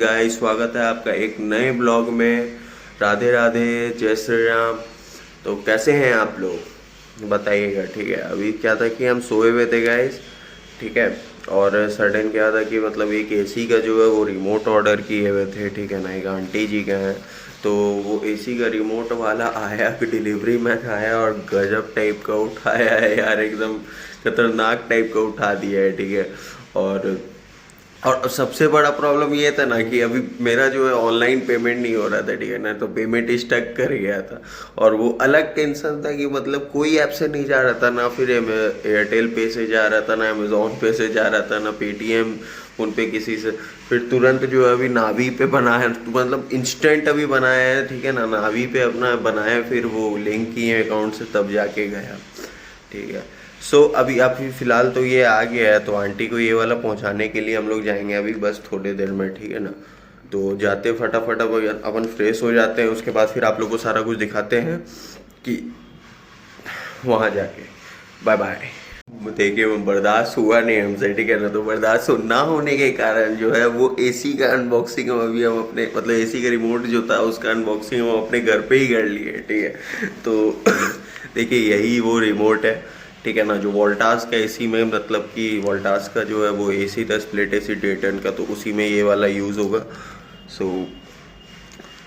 Guys, स्वागत है आपका एक नए ब्लॉग में। राधे राधे, जय श्री राम। तो कैसे हैं आप लोग बताइएगा। ठीक है, अभी क्या था कि हम सोए हुए थे गाइस। ठीक है, और सडन क्या था कि मतलब एक एसी का जो है वो रिमोट ऑर्डर किए हुए थे। ठीक है ना, एक आंटी जी का है, तो वो एसी का रिमोट वाला आया, डिलीवरी मैन आया और गजब टाइप का उठाया है यार, एकदम खतरनाक टाइप का उठा दिया है। ठीक है, और सबसे बड़ा प्रॉब्लम ये था ना कि अभी मेरा जो है ऑनलाइन पेमेंट नहीं हो रहा था। ठीक है ना, तो पेमेंट स्टक कर गया था। और वो अलग टेंशन था कि मतलब कोई ऐप से नहीं जा रहा था ना, फिर एयरटेल पे से जा रहा था, ना अमेजोन पे से जा रहा था, ना पेटीएम उन पे किसी से। फिर तुरंत जो है अभी नावी पे बनाया, मतलब इंस्टेंट अभी बनाया है। ठीक है ना, नावी पे अपना बनाया, फिर वो लिंक किए अकाउंट से, तब जाके गया। ठीक है, अभी फ़िलहाल तो ये आ गया है, तो आंटी को ये वाला पहुंचाने के लिए हम लोग जाएंगे अभी बस थोड़ी देर में। ठीक है ना, तो जाते फटाफट अपन फ्रेश हो जाते हैं, उसके बाद फिर आप लोग को सारा कुछ दिखाते हैं कि वहाँ जाके। Bye bye. देखिए, वो बर्दाश्त हुआ नहीं हमसे। ठीक है ना, तो बर्दाश्त ना होने के कारण जो है वो एसी का अनबॉक्सिंग अभी हम अपने, मतलब एसी का रिमोट जो था उसका अनबॉक्सिंग हम अपने घर पे ही कर लिए। ठीक है, तो देखिए यही वो रिमोट है। ठीक है ना, जो वोल्टास का एसी में, मतलब कि वोल्टास का जो है वो एसी था, स्प्लिट एसी डेटन का, तो उसी में ये वाला यूज़ होगा।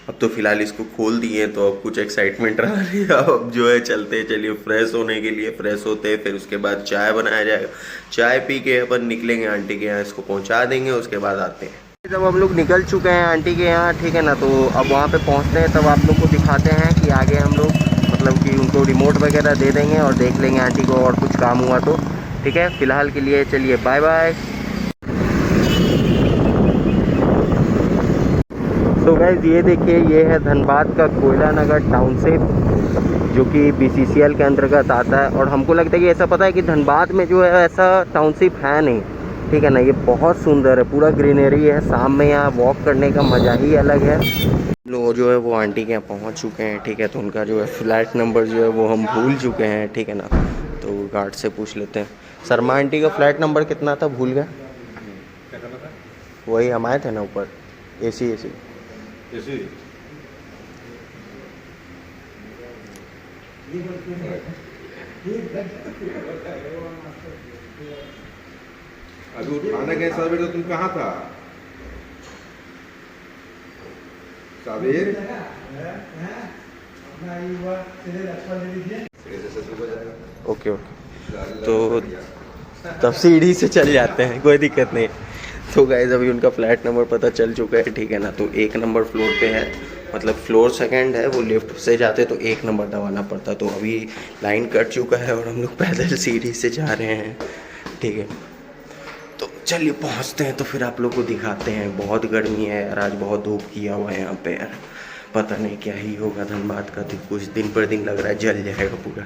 अब तो फिलहाल इसको खोल दिए, तो अब कुछ एक्साइटमेंट रहा नहीं। अब जो है चलते, चलिए फ्रेश होने के लिए। फ्रेश होते हैं, फिर उसके बाद चाय बनाया जाएगा। चाय पी के अपन निकलेंगे आंटी के यहाँ, इसको पहुँचा देंगे, उसके बाद आते हैं। जब हम लोग निकल चुके हैं आंटी के यहाँ, ठीक है ना, तो अब वहाँ पे पहुँचते हैं, तब आप लोग को दिखाते हैं कि आगे हम लोग मतलब कि उनको रिमोट वगैरह दे देंगे और देख लेंगे आंटी को, और कुछ काम हुआ तो। ठीक है, फ़िलहाल के लिए चलिए बाय बाय। तो गाइस ये देखिए, ये है धनबाद का कोयला नगर टाउनशिप, जो कि BCCL के अंतर्गत आता है। और हमको लगता है कि ऐसा पता है कि धनबाद में जो है ऐसा टाउनशिप है नहीं। ठीक है ना, ये बहुत सुंदर है, पूरा ग्रीनरी है, शाम में यहाँ वॉक करने का मज़ा ही अलग है। लोग जो है वो आंटी के यहाँ पहुँच चुके हैं। ठीक है, तो उनका जो है फ्लैट नंबर जो है वो हम भूल चुके हैं। ठीक है ना, तो गार्ड से पूछ लेते हैं। शर्मा आंटी का फ्लैट नंबर कितना था, भूल गया। वही हम आए थे ना ऊपर, एसी अभी उठाने के हिसाब से तुम कहाँ था साबिर? ओके ओके, तो तब सीढ़ी से चल जाते हैं, कोई दिक्कत नहीं। तो गाइस अभी उनका फ्लैट नंबर पता चल चुका है। ठीक है ना, तो 1 नंबर फ्लोर पे है, मतलब फ्लोर सेकंड है। वो लिफ्ट से जाते तो 1 नंबर दबाना पड़ता। तो अभी लाइन कट चुका है और हम लोग पैदल सीढ़ी से जा रहे हैं। ठीक है, तो चलिए पहुंचते हैं, तो फिर आप लोग को दिखाते हैं। बहुत गर्मी है यार, आज बहुत धूप किया हुआ है यहाँ पे यार, पता नहीं क्या ही होगा धनबाद का। तो कुछ दिन पर दिन लग रहा है जल जाएगा पूरा।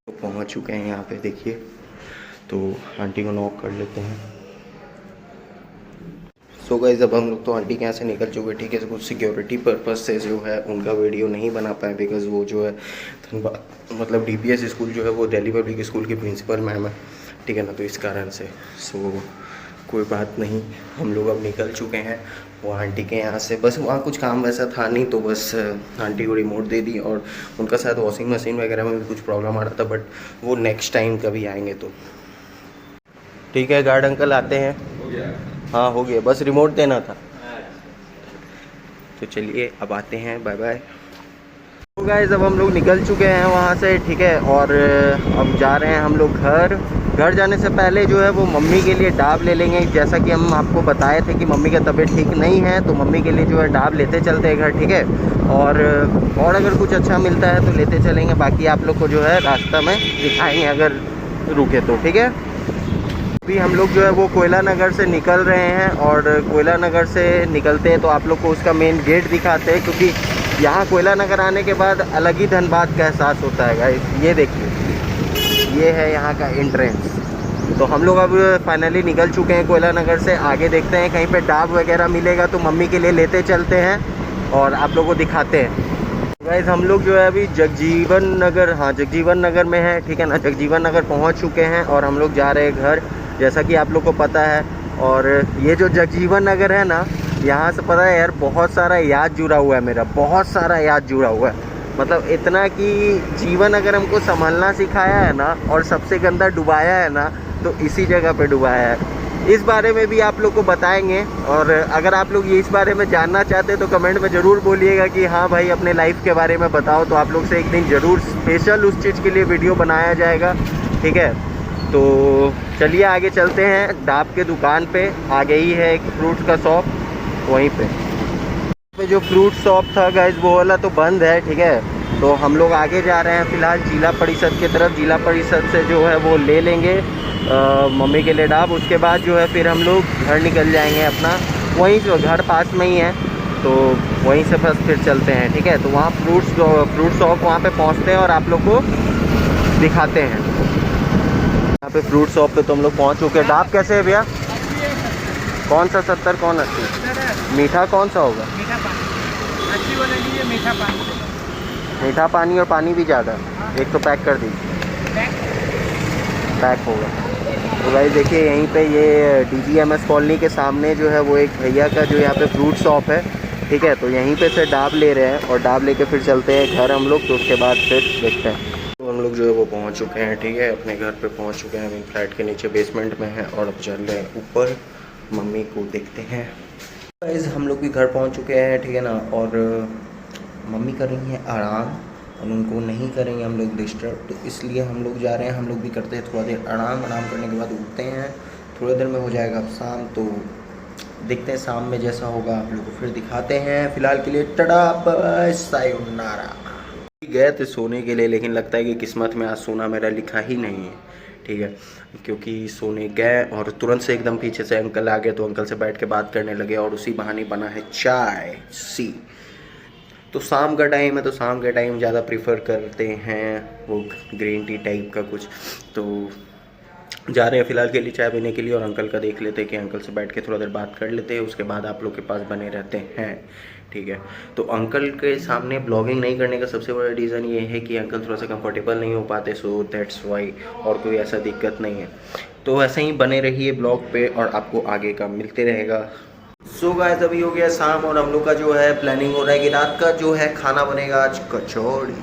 तो पहुँच चुके हैं यहाँ पे, देखिए। तो आंटी को नॉक कर लेते हैं। सो गाइस, जब हम लोग तो आंटी के यहाँ से निकल चुके। ठीक है, तो कुछ सिक्योरिटी पर्पस से जो है उनका वीडियो नहीं बना पाए, बिकॉज़ वो जो है धनबाद, मतलब DPS स्कूल जो है वो दिल्ली पब्लिक स्कूल की प्रिंसिपल मैम है। ठीक है ना, तो इस कारण से कोई बात नहीं, हम लोग अब निकल चुके हैं वो आंटी के यहाँ से। बस वहाँ कुछ काम वैसा था नहीं, तो बस आंटी को रिमोट दे दी। और उनका शायद वॉशिंग मशीन वगैरह में भी कुछ प्रॉब्लम आ रहा था, बट वो नेक्स्ट टाइम कभी आएंगे तो। ठीक है, गार्ड अंकल आते हैं। हाँ हो गया, बस रिमोट देना था। तो चलिए अब आते हैं, बाय बाय। तो गाइस अब हम लोग निकल चुके हैं वहाँ से। ठीक है, और अब जा रहे हैं हम लोग घर जाने से पहले जो है वो मम्मी के लिए डाब ले लेंगे। जैसा कि हम आपको बताए थे कि मम्मी का तबीयत ठीक नहीं है, तो मम्मी के लिए जो है डाब लेते चलते हैं घर। ठीक है, और अगर कुछ अच्छा मिलता है तो लेते चलेंगे, बाकी आप लोग को जो है रास्ता में दिखाएंगे अगर रुके तो। ठीक है, अभी हम लोग जो है वो कोयला नगर से निकल रहे हैं, और कोयला नगर से निकलते हैं तो आप लोग को उसका मेन गेट दिखाते हैं, क्योंकि यहाँ कोयला नगर आने के बाद अलग ही धनबाद का एहसास होता है गाइस। ये देखिए, ये है यहाँ का एंट्रेंस। तो हम लोग अब फाइनली निकल चुके हैं कोयला नगर से। आगे देखते हैं कहीं पे डाब वगैरह मिलेगा तो मम्मी के लिए लेते चलते हैं और आप लोगों को दिखाते हैं। गाइस हम लोग जो है अभी जगजीवन नगर, हाँ जगजीवन नगर में है। ठीक है ना, जगजीवन नगर पहुँच चुके हैं और हम लोग जा रहे हैं घर, जैसा कि आप लोग को पता है। और ये जो जगजीवन नगर है ना, यहाँ से पता है यार बहुत सारा याद जुड़ा हुआ है मेरा, बहुत सारा याद जुड़ा हुआ है। मतलब इतना कि जीवन अगर हमको संभालना सिखाया है ना और सबसे गंदा डुबाया है ना तो इसी जगह पे डुबाया है। इस बारे में भी आप लोग को बताएंगे, और अगर आप लोग ये इस बारे में जानना चाहते हैं तो कमेंट में ज़रूर बोलिएगा कि हाँ भाई अपने लाइफ के बारे में बताओ, तो आप लोग से एक दिन ज़रूर स्पेशल उस चीज़ के लिए वीडियो बनाया जाएगा, ठीक है। तो चलिए आगे चलते हैं। डाब के दुकान पे आगे ही है एक फ्रूट का शॉप, वहीं पे जो फ्रूट शॉप था गाइस वो वाला तो बंद है, ठीक है। तो हम लोग आगे जा रहे हैं फ़िलहाल जिला परिषद की तरफ। जिला परिषद से जो है वो ले लेंगे मम्मी के लिए डाब, उसके बाद जो है फिर हम लोग घर निकल जाएंगे अपना, वहीं जो घर पास में ही है तो वहीं से बस फिर चलते हैं, ठीक है। तो वहाँ फ्रूट शॉप वहाँ पे पहुँचते हैं और आप लोग को दिखाते हैं। यहाँ पे फ्रूट शॉप पे तो हम लोग पहुँच चुके हैं। डाब कैसे है भैया? कौन सा 70 कौन 80? मीठा कौन सा होगा? मीठा पानी 80 वाला लीजिए, मीठा पानी। मीठा पानी और पानी भी ज़्यादा, एक तो पैक कर दीजिए। पैक होगा। तो भाई देखिए यहीं पे ये DGMS कॉलोनी के सामने जो है वो एक भैया का जो यहाँ पे फ्रूट शॉप है, ठीक है। तो यहीं पे से डाब ले रहे हैं और डाब लेके फिर चलते हैं घर हम लोग, तो उसके बाद फिर देखते हैं। तो हम लोग जो है वो पहुँच चुके हैं, ठीक है, अपने घर पे पहुँच चुके हैं। फ्लैट के नीचे बेसमेंट में है और अब चल रहे हैं ऊपर, मम्मी को देखते हैं। गाइस हम लोग भी घर पहुँच चुके हैं, ठीक है ना। और मम्मी कर रही हैं आराम और उनको नहीं करेंगे हम लोग डिस्टर्ब, तो इसलिए हम लोग जा रहे हैं। हम लोग भी करते हैं थोड़ा देर आराम करने के बाद उठते हैं। थोड़ी देर में हो जाएगा अब शाम, तो देखते हैं शाम में जैसा होगा आप लोग को फिर दिखाते हैं। फिलहाल के लिए टाटा बाय सायोनारा। गए थे सोने के लिए, लेकिन लगता है कि किस्मत में आज सोना मेरा लिखा ही नहीं है, ठीक है। क्योंकि सोने गए और तुरंत से एकदम पीछे से अंकल आ गए, तो अंकल से बैठ के बात करने लगे और उसी बहाने बना है चाय सी। तो शाम का टाइम है तो शाम के टाइम ज़्यादा प्रीफर करते हैं वो ग्रीन टी टाइप का कुछ। तो जा रहे हैं फ़िलहाल के लिए चाय पीने के लिए, और अंकल का देख लेते हैं कि अंकल से बैठ के थोड़ा देर बात कर लेते हैं, उसके बाद आप लोग के पास बने रहते हैं, ठीक है। तो अंकल के सामने ब्लॉगिंग नहीं करने का सबसे बड़ा रीज़न ये है कि अंकल थोड़ा सा कंफर्टेबल नहीं हो पाते, सो दैट्स वाई, और कोई ऐसा दिक्कत नहीं है। तो ऐसे ही बने रहिए ब्लॉग पे और आपको आगे का मिलते रहेगा। सो गाइस अभी हो गया शाम और हम लोग का जो है प्लानिंग हो रहा है कि रात का जो है खाना बनेगा आज कचौड़ी।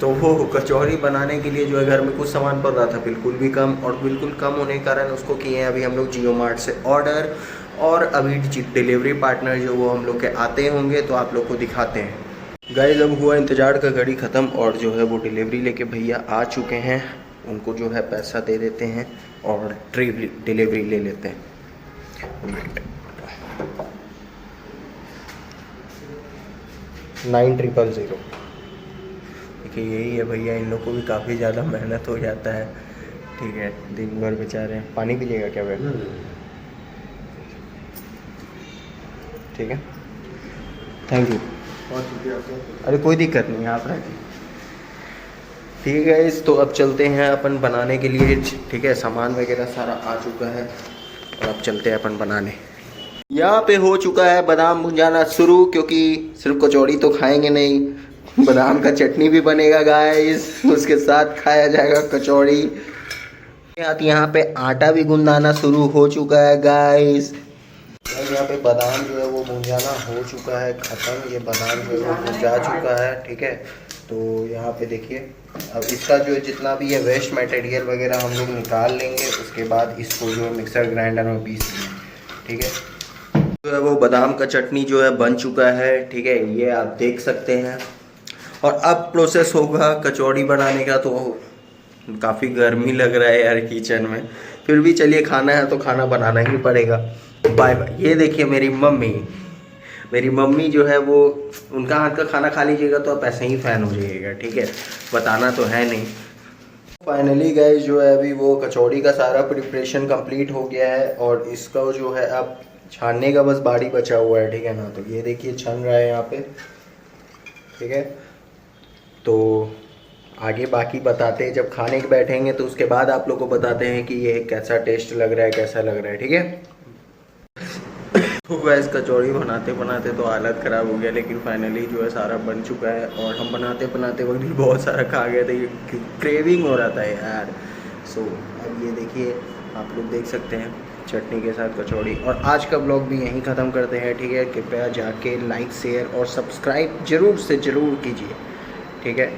तो वो कचौड़ी बनाने के लिए जो है घर में कुछ सामान पड़ रहा था बिल्कुल भी कम, और बिल्कुल कम होने के कारण उसको किए हैं अभी हम लोग जियो मार्ट से ऑर्डर, और अभी डिलीवरी पार्टनर जो वो हम लोग के आते होंगे तो आप लोग को दिखाते हैं। गाइस अब हुआ इंतज़ार का घड़ी ख़त्म और जो है वो डिलीवरी लेके भैया आ चुके हैं। उनको जो है पैसा दे देते हैं और डिलीवरी ले लेते हैं। 9000। देखिए यही है भैया, इन लोग को भी काफ़ी ज़्यादा मेहनत हो जाता है, ठीक है। दिन भर बेचारे। पानी पीजिएगा क्या भैया? ठीक है, थैंक यू। अरे कोई दिक्कत नहीं, आप रखिए। ठीक है इस तो अब चलते हैं अपन बनाने के लिए, ठीक है। सामान वगैरह सारा आ चुका है और अब चलते हैं अपन बनाने। यहाँ पे हो चुका है बादाम भुंजाना शुरू, क्योंकि सिर्फ कचौड़ी तो खाएंगे नहीं, बादाम का चटनी भी बनेगा गाइस, उसके साथ खाया जाएगा कचौड़ी। यहाँ पे आटा भी गुंदाना शुरू हो चुका है गाइस। यहाँ पे बादाम जो है वो भुंजाना हो चुका है ख़त्म, ये बादाम जो है वो भुंजा चुका है, ठीक है। तो यहाँ पे देखिए अब इसका जो जितना भी है वेस्ट मटेरियल वगैरह हम लोग निकाल लेंगे, उसके बाद इसको जो है मिक्सर ग्राइंडर में पीस लेंगे, ठीक है। जो है वो बादाम का चटनी जो है बन चुका है, ठीक है, ये आप देख सकते हैं। और अब प्रोसेस होगा कचौड़ी बनाने का। तो काफ़ी गर्मी लग रहा है यार किचन में, फिर भी चलिए खाना है तो खाना बनाना ही पड़ेगा। Bye bye. ये देखिए मेरी मम्मी जो है वो, उनका हाथ का खाना खा लीजिएगा तो आप ऐसे ही फ़ैन हो जाइएगा, ठीक है, बताना तो है नहीं। फाइनली गाइस जो है अभी वो कचौड़ी का सारा प्रिपरेशन कंप्लीट हो गया है और इसका जो है अब छानने का बस बारी बचा हुआ है, ठीक है ना। तो ये देखिए छन रहा है यहाँ पे, ठीक है। तो आगे बाकी बताते हैं, जब खाने के बैठेंगे तो उसके बाद आप लोग को बताते हैं कि ये कैसा टेस्ट लग रहा है, कैसा लग रहा है, ठीक है। तो गाइस कचौड़ी बनाते बनाते तो हालत ख़राब हो गया, लेकिन फाइनली जो है सारा बन चुका है और हम बनाते बनाते वक्त भी बहुत सारा खा गए थे, क्रेविंग हो रहा था यार। सो अब ये देखिए आप लोग देख सकते हैं चटनी के साथ कचौड़ी। और आज का ब्लॉग भी यहीं ख़त्म करते हैं, ठीक है। कृपया जाके लाइक शेयर और सब्सक्राइब ज़रूर से ज़रूर कीजिए, ठीक है।